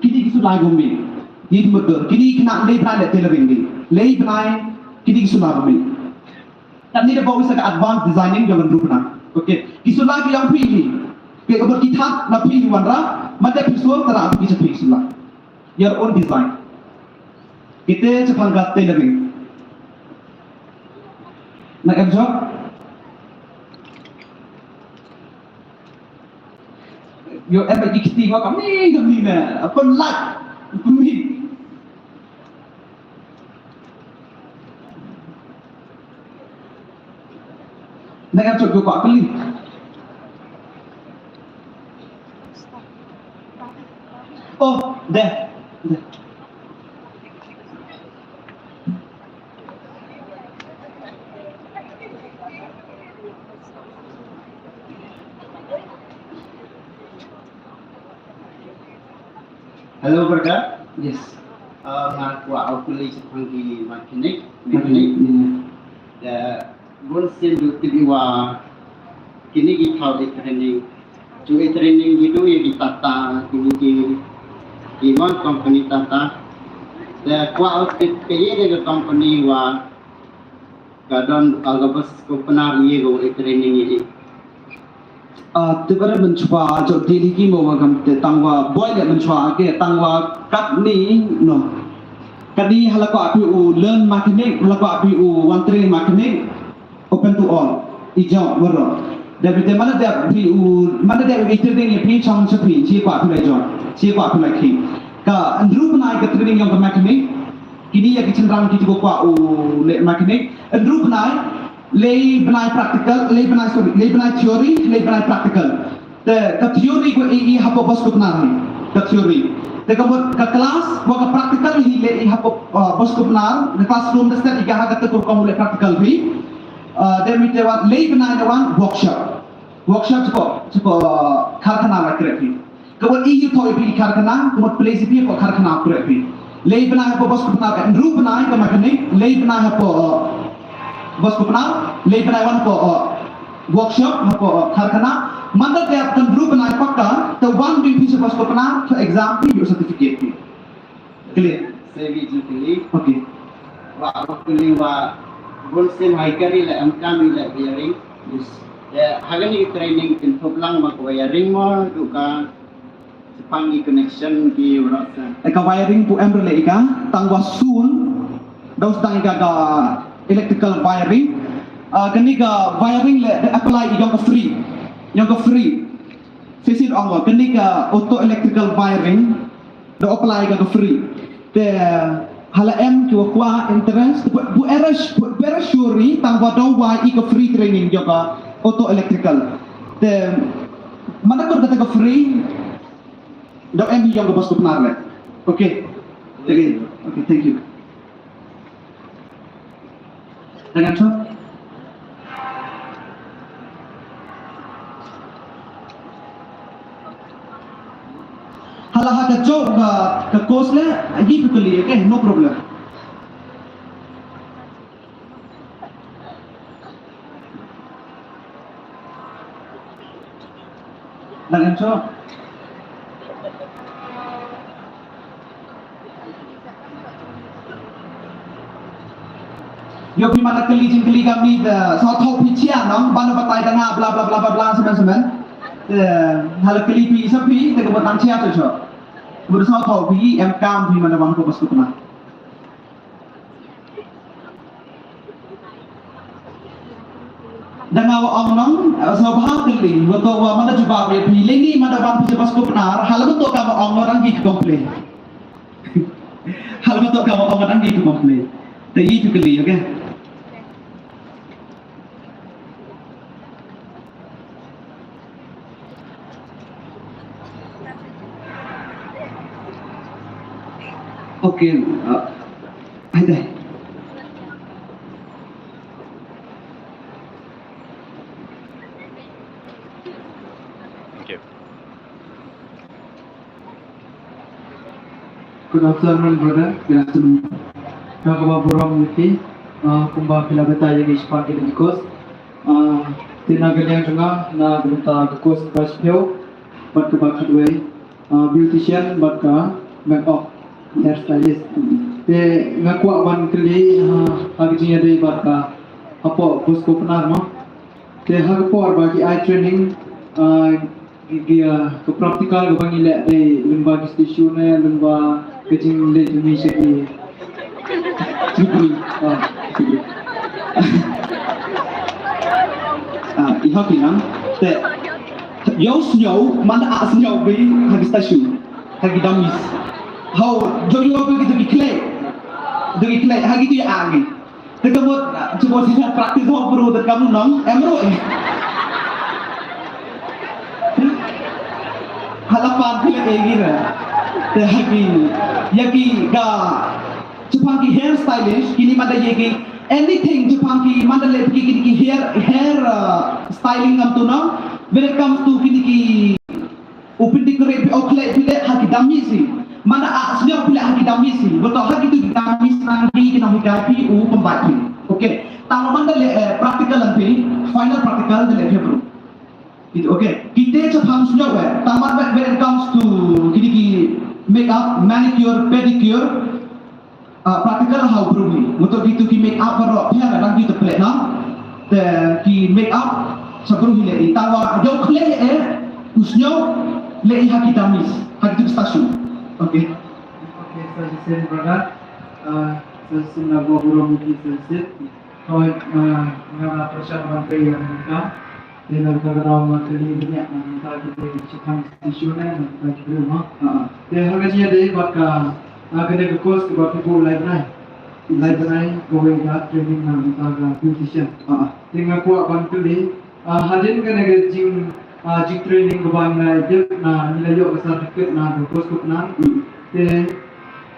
kini sudah gombi ini betul kini kena lay plan tailoring ni lay plan kini sudah gombi dan ni dah bawa ke advanced designing jangan lupa okey isulah yang pilih ke kabar kita nak pilih warna mata visual terang kita pilih isulah your own design kita cepat gat tailoring nak job yo em phải đi qua cái gì nè phân lạnh phân mịn này em chọn hiệu quả cái gì ô đây đây Hello, brother. yes Ngaku aku lagi sepanggil mekanik. Bon sen du tiwa kini kita training. Juga training gitu ya di Tata kini di one company Tata. Kuat kaya ke company wa kadang agak ko pernah lihat go training ini. Tiba-tiba mencoba jauh dili ki mau agam te tangwa boy le mencoba ke tangwa kat ni no kadi halako api u learn marketing halako api u one train marketing open to all ijo woro dari mana dia api u mana dia training ni chong sepi siapa api lejon siapa api lagi ka andru pernah ke training yang ke marketing kini ya kecenderaan kita ko u le marketing andru pernah lay benai practical, lay benai theory, lay benai practical. The theory ko i hapo bos ko benar ni. The theory. The kamu ke kelas, wa ke practical hi lay i hapo bos ko benar. The classroom the set iga hagat ko kamu lay practical bi. Then we tewat lay benai dewan workshop. Workshop ko karkhana la krepi. Kamu i thoi bi karkhana, kamu place bi ko karkhana krepi. Lay benai hapo bos ko benar. Ru benai ko mekanik, lay benai hapo bos ko benar, lay benaiwan ko workshop ko karkhana manda dia tendru benai pakka the one big piece bos ko benar for exam your certificate clear Sevi jukili. okay Wa aku pilih wa bon sen haikari le angkami le wiring. Hagani training info lang mak wiring mo duka sepangi connection ki urasa. Eka wiring pu embre ika tangwa soon dos tang ika ga electrical wiring kani ga wiring le apply yang ke free sisi ongwa kani ga auto electrical wiring do apply ga free te hala em kwa interest bu era shuri tangwa do wa ika free training juga auto electrical te mana ko kata ga free do em yang ga bos ko benar le okay okay thank you dengan tu halah ke jauh ke course le ini tu kali okay no problem dengan tu yo pi mana keli kami so thau pi chia nong ban batai danga bla bla bla bla semen hal keli pi sapi te ko tang chia cho bur so thau pi em kam pi mana bang ko bas ko na danga wa ong nong so bha keli wo to wa mana juba pi lengi mana bang pi bas ko benar hal betul ka ong orang gi komplain hal betul ka ong orang gi komplain te itu keli okay okay ada Okay. Good afternoon, brother. Good afternoon. Nagawa burong niti, kumba pilabata yung ispan kilikos. Tinagal nga na gulita kukos paspyo, bat ka bakadway, beautician bat ka, make up hairstylist. Te ngakuak wan kali hagi ada baka apa bosku penar mah. Te hagi por bagi eye training dia ke praktikal ke bangilek dari lembaga stasioner lembaga kecing le Indonesia ni. Cipri. Iha pinang te Yau mana asnya beri hagi stasiun hagi damis. How joyo begitu dikle hagi tu ya agi. Tekemut cuba sih praktis mau perlu kamu nong emro halapan pila egir te hagi yaki ga Jepang ki hair stylist kini mada yaki anything Jepang ki mada le ki hair styling am tu nong when it comes to kini ki upin decorate okle pila hagi damisi mana asnya pila hagi damisi betul hagi tu damis nanti kena hidapi pembaca okay tang manda le practical nanti final practical le bro itu okay kita Jepang sudah tamat when it comes to kini ki makeup manicure pedicure practical how bro betul gitu ki make up baru ya kadang gitu plek na ki make up sebelum ini tawa jauh kle usnya le hagi damis hagi tu stasiun okay saya sen brother saya sen lagu burung di sensit kau ngara persiapan perayaan kita dan kalau materi banyak kita kita Jepang stasioner kita di rumah dan harganya ada baka agak ke kos ke bapa ibu library going back training kita beautician dengan kuat bantu hadin kan ada jing training kebang je nilai yo besar dekat kos ku nang te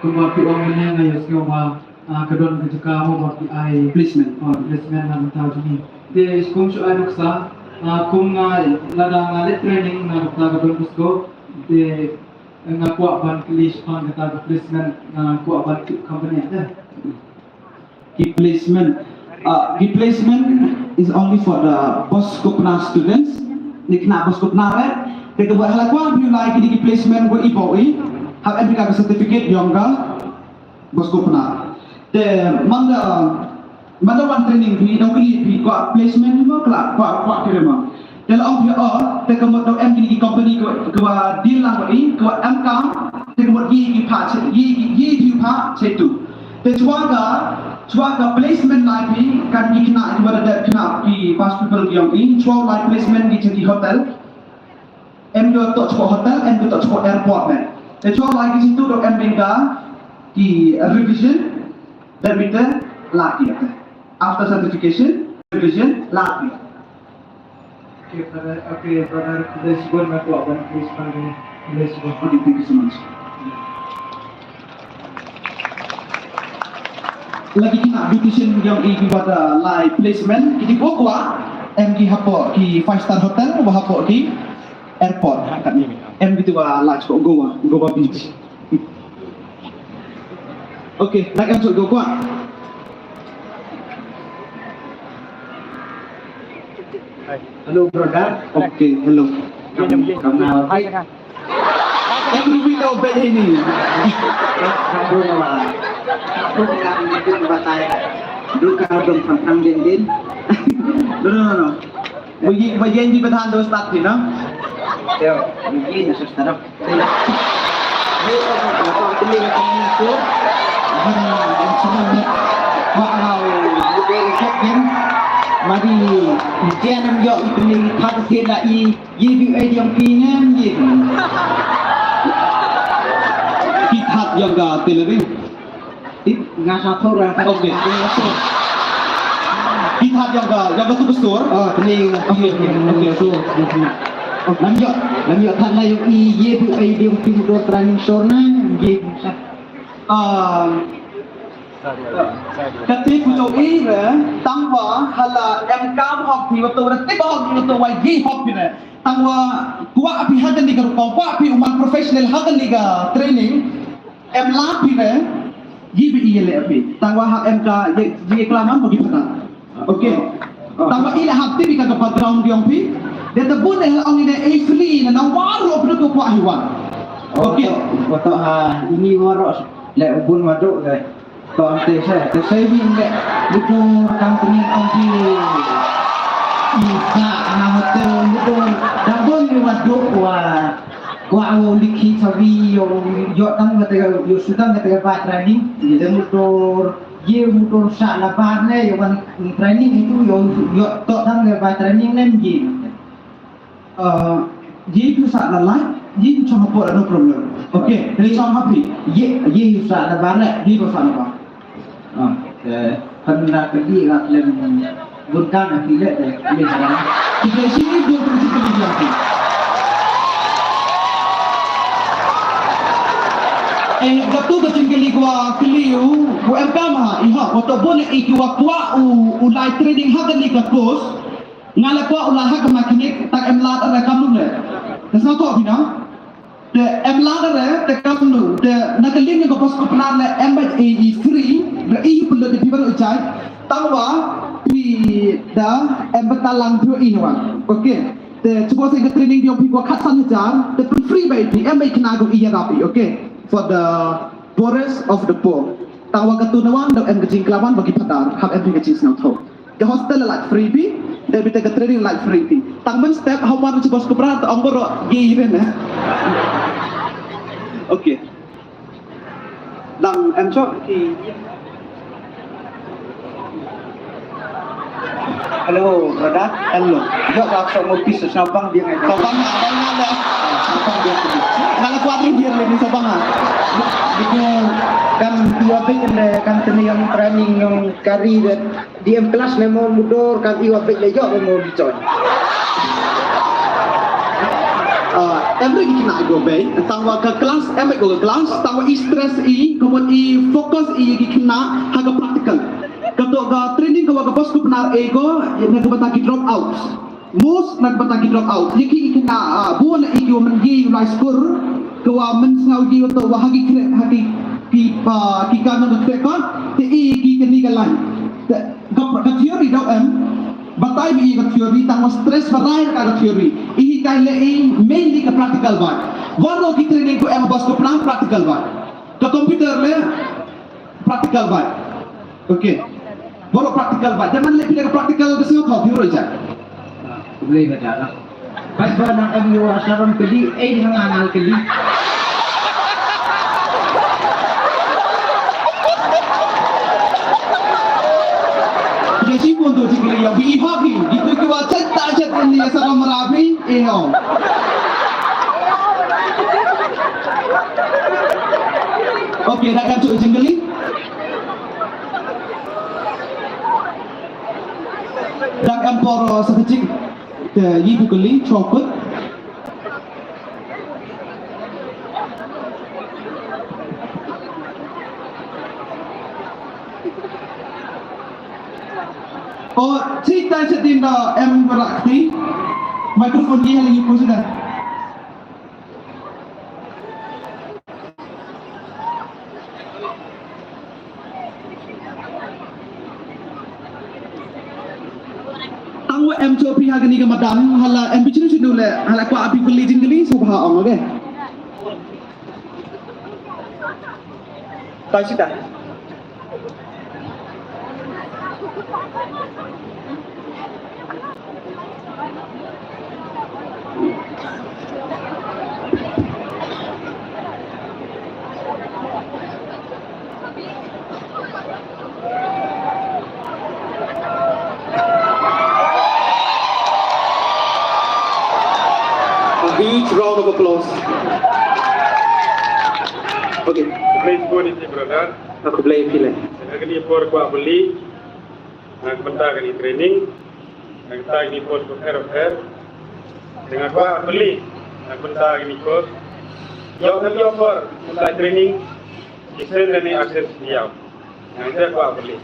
kumba pi orang ni ngayo skioma kedon kejuka mo bagi ai placement nang tahu ni te kum su ai nuksa kum lada ngalit training na ta kedon kusko te ngakwa ban klis pan kata placement ngakwa ban company ada Replacement is only for the Boskopna students. Nikna Boskopna kita buat hal apa? Mulai kini replacement buat iboi, have MPK certificate yongga Boskopna. The mana one training di dong kini buat placement juga kelak buat kira. Dalam orang dia kemudian dong MPK company kemudian deal lang ini kemudian MK kemudian ye part ye part satu. Cuaca placement live kan dikena ibarat kena di hospital yang ini cuaca live placement di jadi hotel M2 tak cukup hotel M2 tak cukup airport kan cuaca live di situ dok MBK di revision dan kita lagi after certification revision lagi okay brother kita sebut nak buat ban please panggil kita sebut thank you so much lagi kita beautician yang pada live placement kita kuat MG hapo di 5-star hotel atau hapo di airport kat ni MG tu live kok Goa beach okey nak masuk Goa Hello brother. okey hello Kamu hai kan? yang lebih tahu baik ini Kamu nama. Aku nak mungkin batai. Duka dong tentang din. no bagi di bertahan terus start ni no Teo, begini saudara. Dia kalau beli kamu itu, yang senang ni wow bukan captain mari jangan yo itu ni tak tiada ye yang pingan ye kita yang ga telerin ngasa orang pada okey kita yang ga tu besar ini okey so Lamyo kan na yung iye bu ay yung pinuro training sorna iye ketika punya ira tangwa hala MKM hoki waktu berarti bahagi waktu YG hoki na tangwa kuat api hagan di kerupang kuat api umat profesional hagan di training lapi na yibi iya api tangwa MK jadi kelamaan bagi pernah okey tangwa ila hati di kagak background yang pi dia tebun dah orang ini free na waru perlu kuat hewan Okey. Kotak ini warok lek ubun maduk guys. Tok ante saya bin lek betul company kopi. Isa hotel betul. Dan pun ni maduk wa likhi sabi yo tang kata yo sudah kata pak training dia motor sa lapar ne yo kan training itu yo tok tang pak training nem ji. Ye tu sa la lai, ye tu chama por no problem. Okey, dari chama happy. Ye sa lapar ne Ye ko sa na ba. hendak pergi kat lem bukan affiliate le jalan. Kita sini dua prinsip lagi. Gatu kecil kali gua keliu, gua empama, iha, waktu boleh ikiwa kuah ulai trading hagan ni kapus, ngalah kuah ulai hagan makinik tak emlat ada kamu le. Dasar tu apa nak? The emlat ada tak kamu, the nak link ni kapus kau pernah le embed free, the perlu dipibar ucai, tawa pi dah embed talang tu inwan, okay? The cuba saya training dia gua khasan jar, the free baik, embed kena gua iya rapi, okay? For the poorest of the poor. Tawa ketunawan dan kecing kelawan bagi padar, hal every kecing senang tahu. The hostel like freebie, dan kita ke training like freebie. Tangman step, how mana cuba skupra atau anggoro giren eh. Okay. Dan encok ki. Hello, brother. Hello. Yo langsung mau pisah sabang dia ngai. Sabang ada. Sabang dia tu. Kalau kuatri dia lebih sabang ah. Dia kan dua beg kan yang training yang kari di kelas memang mundur kan dua beg lejok memang bicara. Every kita go bay, tawa ke kelas, go ke kelas, tawa stress kemudian fokus kena haga praktikal. Kalau ke training kalau ke bosku benar ego, nak bataki drop out. Most nak bataki drop out. Jadi kena buat ego mengi ulai skor, kewa mensau ego tu wahagi hagi kita nak tekon, te kini kalan. Ke teori dah batai bi ke teori, tawa stress berai ke teori. Ini kailah mainly ke praktikal buat. Walau kita training ko bosku benar praktikal buat. Ke komputer le praktikal buat. Okay. Baru praktikal buat. Jangan lebih dari praktikal ke sini kau teori aja. Boleh baca lah. Pas nak ambil wasaran kedi, dengan anal kedi. Jadi pun tu cikgu yang bihagi. Itu kita cerita cerita ni sama merapi. Okay, nak kan cuci jengkeli. Dan empor sekecil ibu keli copot. Oh, cerita cerita berakti. Mikrofon dia lagi pun sudah. Tangwa M2P harga ni ke madam, hala M bicara dulu le, hala aku api beli jengkeli subha om, okay? Tahu cerita? Huge round of applause. Okay. Praise God is brother. Aku play pilih. Nak ni por ko beli. Nak benda ni training. Nak tag ni post ko hair. Dengan ko beli. Nak benda ni course. Yo nak yo por mulai training. Kisah ni akses dia. Nak saya ko beli.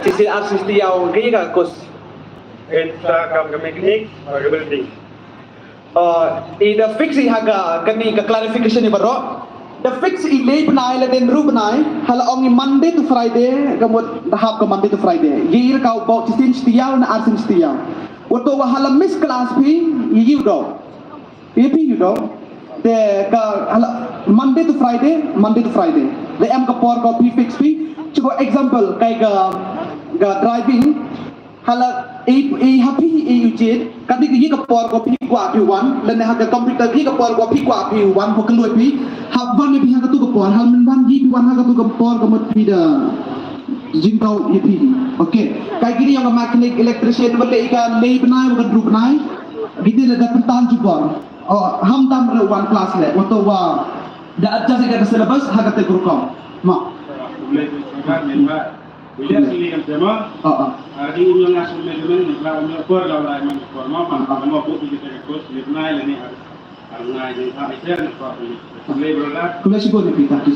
Sisi akses dia gaya ka kos. Kita kam ke mekanik, ke building. Ida fix haga kani ka clarification ni baro. The fix ilay benai la den ru benai hala ongi Monday to Friday kamot tahap ke Monday to Friday. Year kau bau cisin setiau na arsin setiau. Waktu wahala miss class pi you do. Pi you do. te ka Monday to Friday le em ka por ko fix pi chuko example kai ga driving hala happy ujet kadi ki ka por ko pi kwa pi wan le ne ha ka computer ki ka por ko pi kwa pi wan ko kloi pi ha wan pi ha ka tu ka por hal men wan ji pi wan ha ka tu ka por ko mot pi da jingkau yepi okey kai kini yang mekanik electrician bale ika lei benai bukan group benai gitu le dapat tahan juga ham tam le one class le atau wa da adjust ke syllabus ha ka te group ko ma boleh juga memang boleh sini kan tema hari ini yang asal manajemen kalau melakukan kalau lain formal mau buat kita kos lebih ni harus yang tak ada apa boleh berolah kula sibo ni pita tu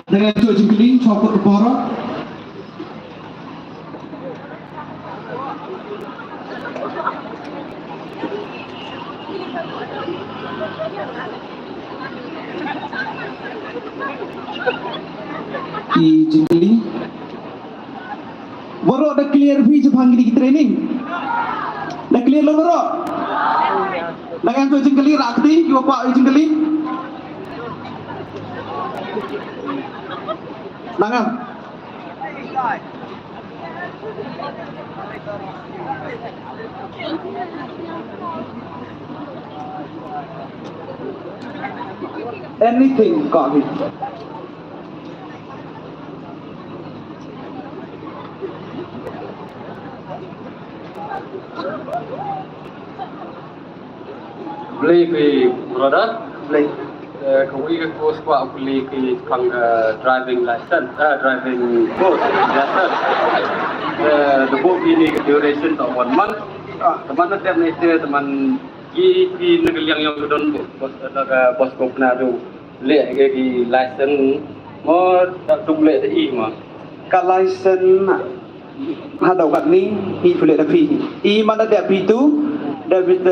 dengan cuaca jengkeling cokot kepara di jengkeling baru dah clear bhi jepang di training dah clear lo baru dengan cuaca jengkeling rakti yo pak jengkeling Nangan. Anything got it. Beli produk, beli kemudian course buat beli kang driving license, driving course license. The book ini duration of 1 month. Teman tiap nanti teman di negeri yang don bos kopna tu lek ke license mau tu lek ti mah. Ka license hada kat ni pi boleh tapi i mana dia pi tu David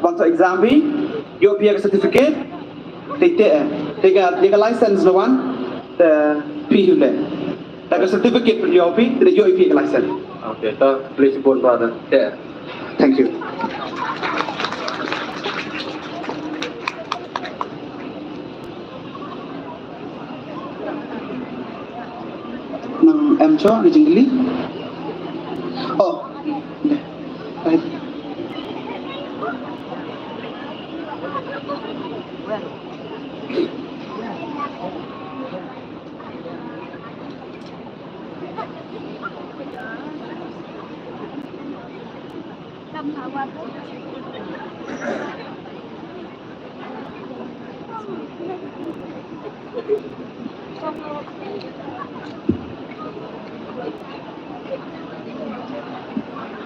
waktu exam bi yo pi certificate tiga license lawan the pi boleh tak certificate yo pi the yo pi license. Okay, so please support brother. Yeah. Thank you. Nang em cho ni jingli. Oh. Baik.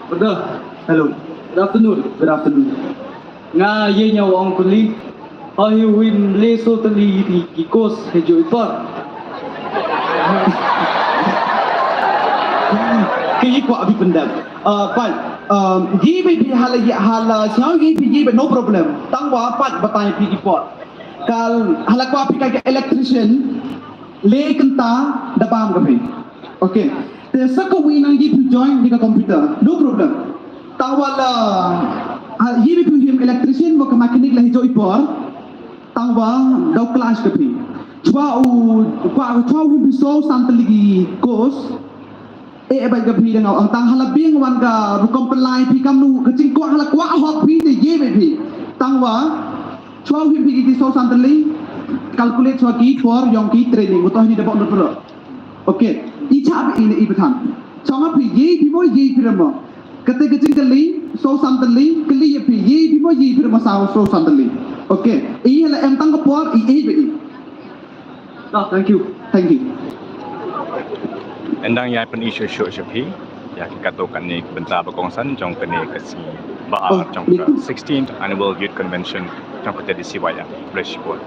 Betul. Hello. Good afternoon. Good afternoon. Nga ye nhau ông kuli. Ahi win le so tali di kos hejo ipar. Kini ko abi pendam. Pan. Ye be hala siao ye be no problem. Tang wa pat batai pi report. Kal hala ko api ka electrician le kenta dabam gabe. Okay. Te sako winang ye pi join di computer. No problem. Tang wala ye be him electrician mo ka mechanic la hejo ipor. Tang wa dau class gabe. Chwa wi bi so santali course baik gabi dengan orang tang halabing wan ga rukom pelai pi kamnu kecing ko hala kwa hok pi te ye be tang wa chwa wi pi ki so santali calculate chwa ki for yong ki training utoh ni dapat nur okay icha ini ibatan chama pi ye pi mo ye pi mo kete kecing kali so santali kali ye pi ye pi mo ye pi mo sa so santali okay i hala em tang ko por i be thank you Endang yang pen isu syapi ya katakan ni bentar berkongsan jong kene kasi ba jong 16th annual youth convention jong kete di Siwaya. Bless you all.